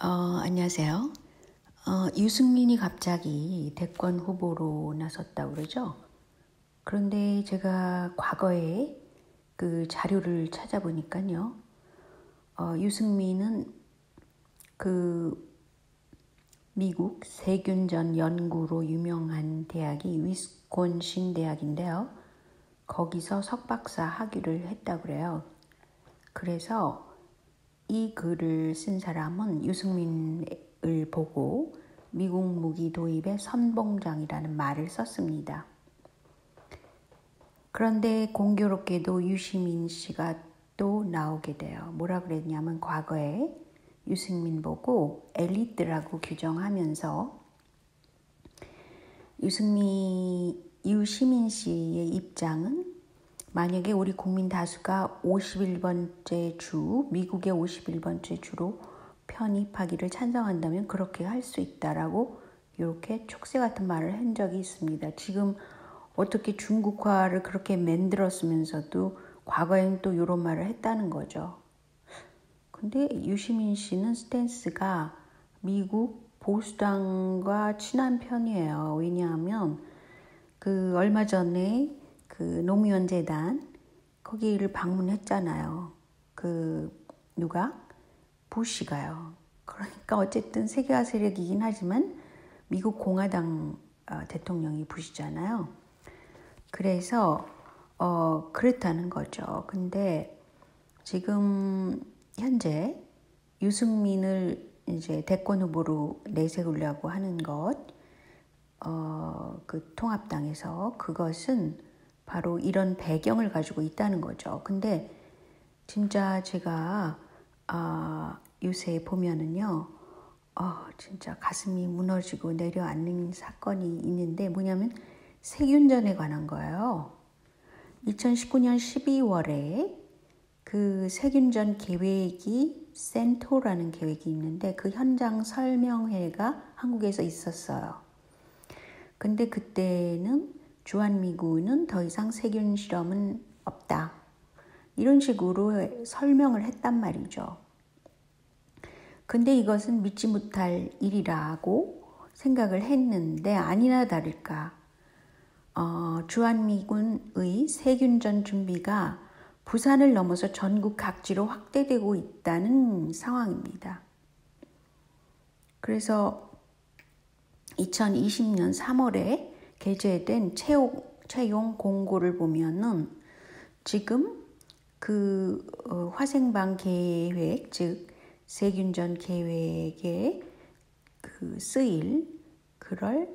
안녕하세요. 유승민이 갑자기 대권 후보로 나섰다고 그러죠. 그런데 제가 과거에 그 자료를 찾아보니까요. 유승민은 그 미국 세균전 연구로 유명한 대학이 위스콘신 대학인데요. 거기서 석박사 학위를 했다고 그래요. 그래서 이 글을 쓴 사람은 유승민을 보고 미국 무기 도입의 선봉장이라는 말을 썼습니다. 그런데 공교롭게도 유시민 씨가 또 나오게 돼요. 뭐라 그랬냐면 과거에 유승민 보고 엘리트라고 규정하면서 유시민 씨의 입장은 만약에 우리 국민 다수가 51번째 주, 미국의 51번째 주로 편입하기를 찬성한다면 그렇게 할 수 있다라고 이렇게 촉새 같은 말을 한 적이 있습니다. 지금 어떻게 중국화를 그렇게 만들었으면서도 과거엔 또 이런 말을 했다는 거죠. 근데 유시민 씨는 스탠스가 미국 보수당과 친한 편이에요. 왜냐하면 그 얼마 전에 그 노무현 재단 거기를 방문했잖아요. 누가? 부시가요. 그러니까 어쨌든 세계화 세력이긴 하지만 미국 공화당 대통령이 부시잖아요. 그래서 그렇다는 거죠. 근데 지금 현재 유승민을 이제 대권 후보로 내세우려고 하는 그 통합당에서 그것은 바로 이런 배경을 가지고 있다는 거죠. 근데 진짜 제가 요새 보면은요, 진짜 가슴이 무너지고 내려앉는 사건이 있는데 뭐냐면 세균전에 관한 거예요. 2019년 12월에 그 세균전 계획이 센토라는 계획이 있는데 그 현장 설명회가 한국에서 있었어요. 근데 그때는 주한미군은 더 이상 세균 실험은 없다. 이런 식으로 설명을 했단 말이죠. 근데 이것은 믿지 못할 일이라고 생각을 했는데 아니나 다를까 주한미군의 세균전 준비가 부산을 넘어서 전국 각지로 확대되고 있다는 상황입니다. 그래서 2020년 3월에 게재된 채용 공고를 보면은 지금 그 화생방 계획, 즉 세균전 계획에 쓰일 그럴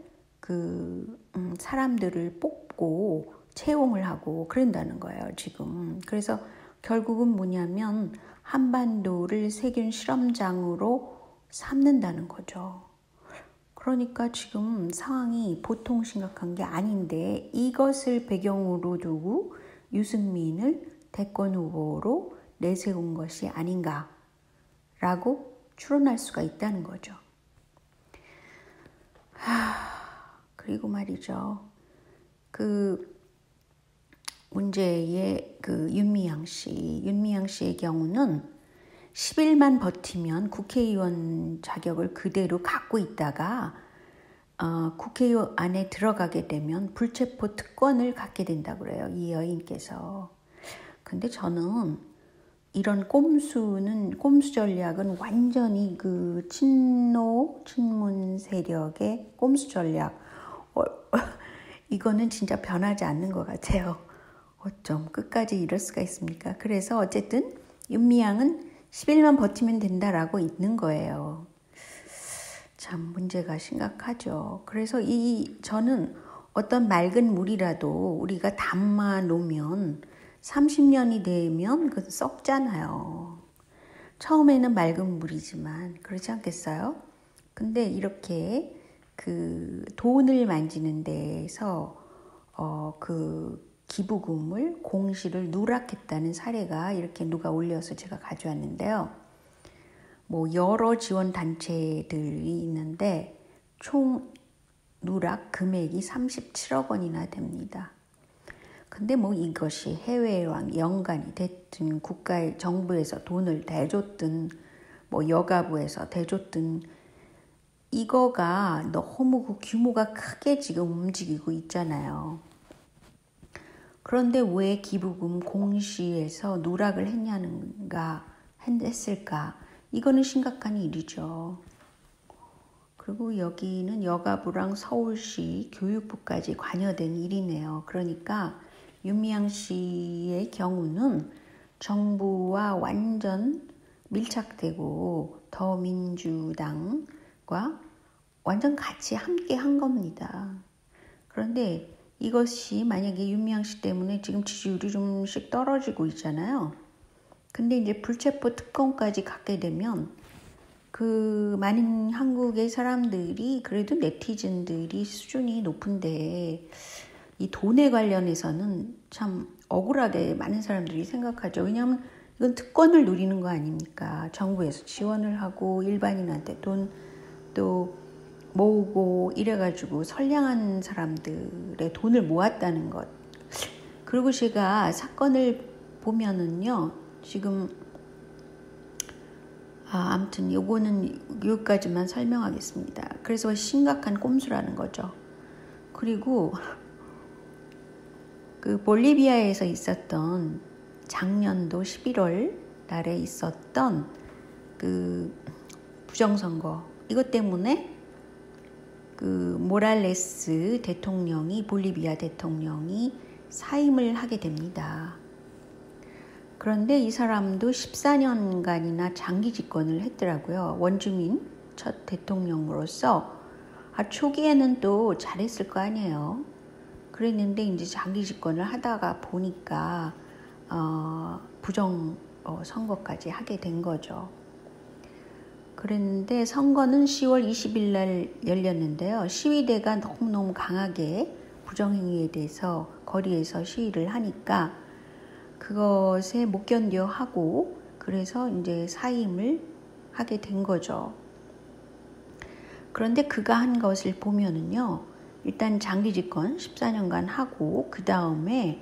사람들을 뽑고 채용을 하고 그런다는 거예요, 지금. 그래서 결국은 뭐냐면 한반도를 세균 실험장으로 삼는다는 거죠. 그러니까 지금 상황이 보통 심각한 게 아닌데 이것을 배경으로 두고 유승민을 대권 후보로 내세운 것이 아닌가라고 추론할 수가 있다는 거죠. 그리고 말이죠. 문제의 윤미향 씨의 경우는 10일만 버티면 국회의원 자격을 그대로 갖고 있다가 국회의원 안에 들어가게 되면 불체포 특권을 갖게 된다고 그래요. 이 여인께서. 근데 저는 이런 꼼수 전략은 완전히 그 친문 세력의 꼼수 전략. 이거는 진짜 변하지 않는 것 같아요. 어쩜 끝까지 이럴 수가 있습니까? 그래서 어쨌든 윤미향은 10일만 버티면 된다라고 있는 거예요. 참 문제가 심각하죠. 그래서 저는 어떤 맑은 물이라도 우리가 담아 놓으면 30년이 되면 그 썩잖아요. 처음에는 맑은 물이지만 그렇지 않겠어요? 근데 이렇게 돈을 만지는 데에서 기부금을 공시를 누락했다는 사례가 이렇게 누가 올려서 제가 가져왔는데요. 여러 지원 단체들이 있는데 총 누락 금액이 37억 원이나 됩니다. 근데 이것이 해외와 연관이 됐든 정부에서 돈을 대줬든 뭐 여가부에서 대줬던 이거가 너무 그 규모가 크게 지금 움직이고 있잖아요. 그런데 왜 기부금 공시에서 누락을 했을까? 이거는 심각한 일이죠. 그리고 여기는 여가부랑 서울시 교육부까지 관여된 일이네요. 그러니까 윤미향 씨의 경우는 정부와 완전 밀착되고 더민주당과 완전 같이 함께 한 겁니다. 그런데 이것이 만약에 윤미향 씨 때문에 지금 지지율이 좀씩 떨어지고 있잖아요. 근데 이제 불체포 특권까지 갖게 되면 그 많은 한국의 사람들이 그래도 네티즌들이 수준이 높은데 이 돈에 관련해서는 참 억울하게 많은 사람들이 생각하죠. 왜냐하면 이건 특권을 누리는 거 아닙니까? 정부에서 지원을 하고 일반인한테 돈 또 모으고 이래가지고 선량한 사람들의 돈을 모았다는 것. 그리고 제가 사건을 보면은요, 지금 아무튼 요거는 여기까지만 설명하겠습니다. 그래서 심각한 꼼수라는 거죠. 그리고 그 볼리비아에서 있었던 작년도 11월 달에 있었던 그 부정선거 이것 때문에 그 모랄레스 대통령이 볼리비아 대통령이 사임을 하게 됩니다. 그런데 이 사람도 14년간이나 장기 집권을 했더라고요. 원주민 첫 대통령으로서 초기에는 또 잘했을 거 아니에요. 그랬는데 이제 장기 집권을 하다가 보니까 부정 선거까지 하게 된 거죠. 그랬는데 선거는 10월 20일 날 열렸는데요. 시위대가 너무너무 강하게 부정행위에 대해서 거리에서 시위를 하니까 그것에 못 견뎌 하고 그래서 이제 사임을 하게 된 거죠. 그런데 그가 한 것을 보면은요. 일단 장기 집권 14년간 하고 그 다음에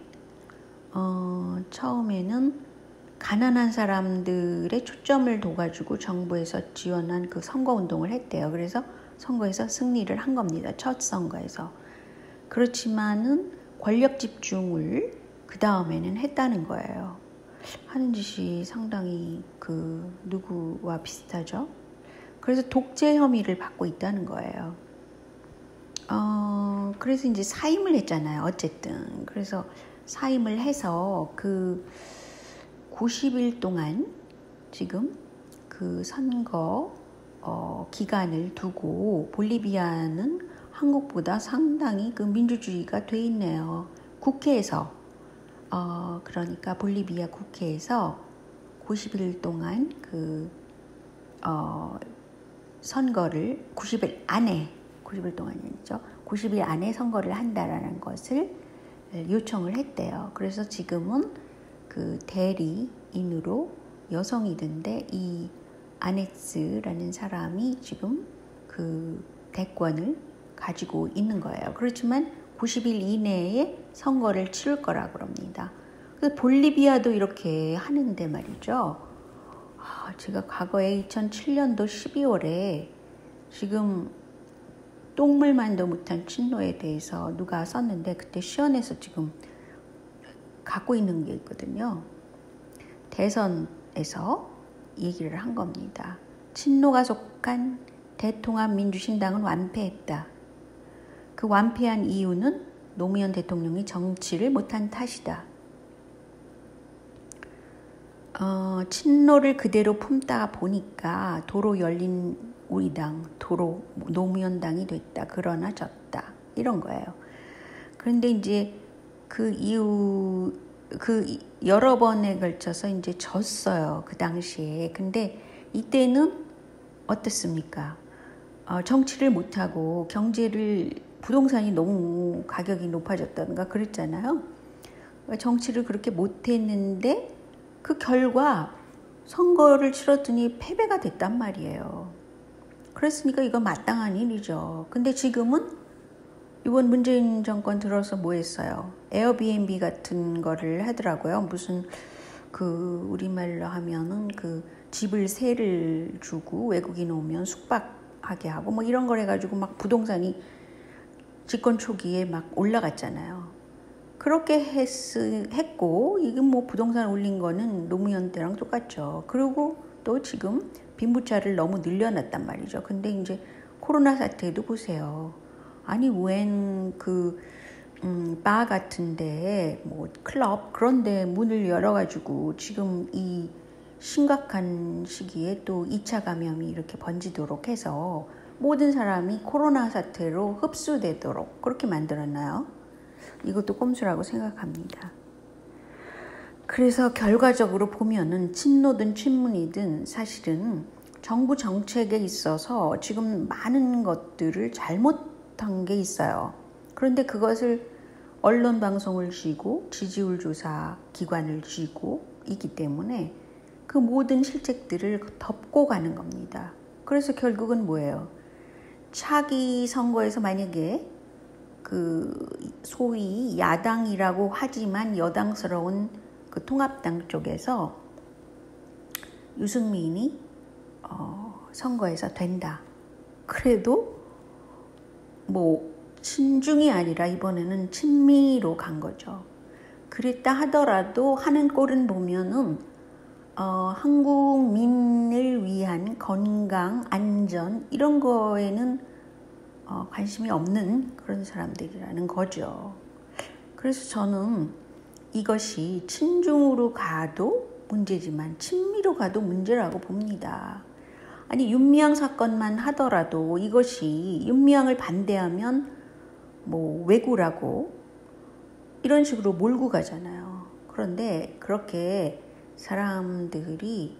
처음에는 가난한 사람들의 초점을 둬가지고 정부에서 지원한 그 선거운동을 했대요. 그래서 선거에서 승리를 한 겁니다. 첫 선거에서. 그렇지만은 권력 집중을 그 다음에는 했다는 거예요. 하는 짓이 상당히 그 누구와 비슷하죠. 그래서 독재 혐의를 받고 있다는 거예요. 그래서 이제 사임을 했잖아요. 어쨌든. 그래서 사임을 해서 그 90일 동안 지금 그 선거 기간을 두고 볼리비아는 한국보다 상당히 그 민주주의가 돼 있네요. 국회에서 그러니까 볼리비아 국회에서 90일 동안 그 선거를 90일 안에 90일 동안이죠. 90일 안에 선거를 한다라는 것을 요청을 했대요. 그래서 지금은 그 대리인으로 여성이던데 이 아네츠라는 사람이 지금 그 대권을 가지고 있는 거예요. 그렇지만 90일 이내에 선거를 치를 거라고 합니다. 그래서 볼리비아도 이렇게 하는데 말이죠. 제가 과거에 2007년도 12월에 지금 똥물만도 못한 친노에 대해서 누가 썼는데 그때 시연에서 지금 갖고 있는 게 있거든요. 대선에서 얘기를 한 겁니다. 친노가 속한 대통합민주신당은 완패했다. 그 완패한 이유는 노무현 대통령이 정치를 못한 탓이다. 친노를 그대로 품다 보니까 도로 열린 우리 당, 도로 노무현당이 됐다. 그러나 졌다. 이런 거예요. 그런데 이제 그 이후 그 여러 번에 걸쳐서 이제 졌어요. 그 당시에. 근데 이때는 어떻습니까? 정치를 못하고 부동산이 너무 가격이 높아졌다든가 그랬잖아요. 정치를 그렇게 못했는데 그 결과 선거를 치렀더니 패배가 됐단 말이에요. 그랬으니까 이거 마땅한 일이죠. 근데 지금은 이번 문재인 정권 들어서 뭐 했어요? 에어비앤비 같은 거를 하더라고요. 무슨 그 우리말로 하면은 그 집을 세를 주고 외국인 오면 숙박하게 하고 뭐 이런 걸 해가지고 막 부동산이 집권 초기에 막 올라갔잖아요. 그렇게 했고 이건 뭐 부동산 올린 거는 노무현 때랑 똑같죠. 그리고 또 지금 빈부차를 너무 늘려놨단 말이죠. 근데 이제 코로나 사태도 보세요. 아니 웬 바 같은데 뭐 클럽 그런데 문을 열어가지고 지금 이 심각한 시기에 또 2차 감염이 이렇게 번지도록 해서 모든 사람이 코로나 사태로 흡수되도록 그렇게 만들었나요? 이것도 꼼수라고 생각합니다. 그래서 결과적으로 보면은 친노든 친문이든 사실은 정부 정책에 있어서 지금 많은 것들을 잘못한 게 있어요. 그런데 그것을 언론 방송을 쥐고 지지율 조사 기관을 쥐고 있기 때문에 그 모든 실책들을 덮고 가는 겁니다. 그래서 결국은 뭐예요? 차기 선거에서 만약에 소위 야당이라고 하지만 여당스러운 통합당 쪽에서 유승민이 선거에서 된다. 그래도 뭐 친중이 아니라 이번에는 친미로 간 거죠. 그랬다 하더라도 하는 꼴은 보면은 한국민을 위한 건강, 안전 이런 거에는 관심이 없는 그런 사람들이라는 거죠. 그래서 저는 이것이 친중으로 가도 문제지만 친미로 가도 문제라고 봅니다. 아니 윤미향 사건만 하더라도 이것이 윤미향을 반대하면 뭐 왜구라고 이런 식으로 몰고 가잖아요. 그런데 그렇게 사람들이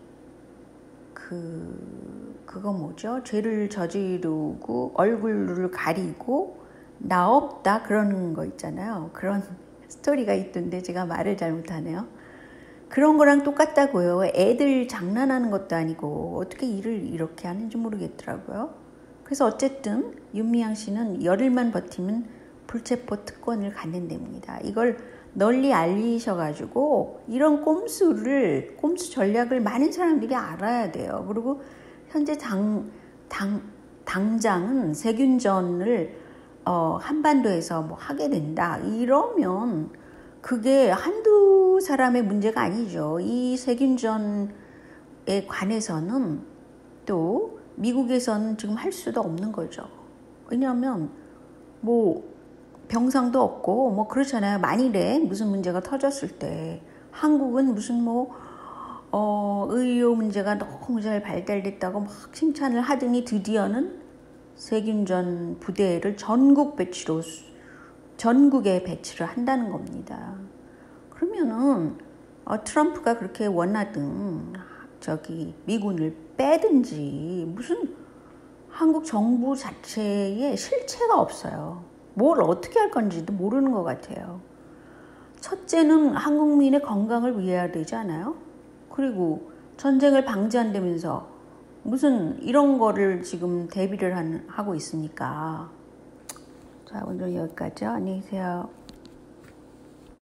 그거 뭐죠? 죄를 저지르고 얼굴을 가리고 나 없다 그러는 거 있잖아요. 그런 스토리가 있던데 제가 말을 잘못하네요. 그런 거랑 똑같다고요. 애들 장난하는 것도 아니고 어떻게 일을 이렇게 하는지 모르겠더라고요. 그래서 어쨌든 윤미향 씨는 열흘만 버티면 불체포 특권을 갖는 됩니다. 이걸 널리 알리셔가지고 이런 꼼수 전략을 많은 사람들이 알아야 돼요. 그리고 현재 당장은 세균전을 한반도에서 뭐 하게 된다. 이러면 그게 한두 사람의 문제가 아니죠. 이 세균전에 관해서는 또 미국에서는 지금 할 수도 없는 거죠. 왜냐하면 뭐 병상도 없고 뭐 그렇잖아요. 만일에 무슨 문제가 터졌을 때 한국은 무슨 뭐 의료 문제가 너무 잘 발달됐다고 막 칭찬을 하더니 드디어는 세균전 부대를 전국에 배치를 한다는 겁니다. 그러면은 트럼프가 그렇게 원하든 미군을 빼든지 무슨 한국 정부 자체에 실체가 없어요. 뭘 어떻게 할 건지도 모르는 것 같아요. 첫째는 한국민의 건강을 위해야 되지 않아요? 그리고 전쟁을 방지한다면서 무슨 이런 거를 지금 대비를 하고 있으니까. 자, 오늘 여기까지요. 안녕히 계세요.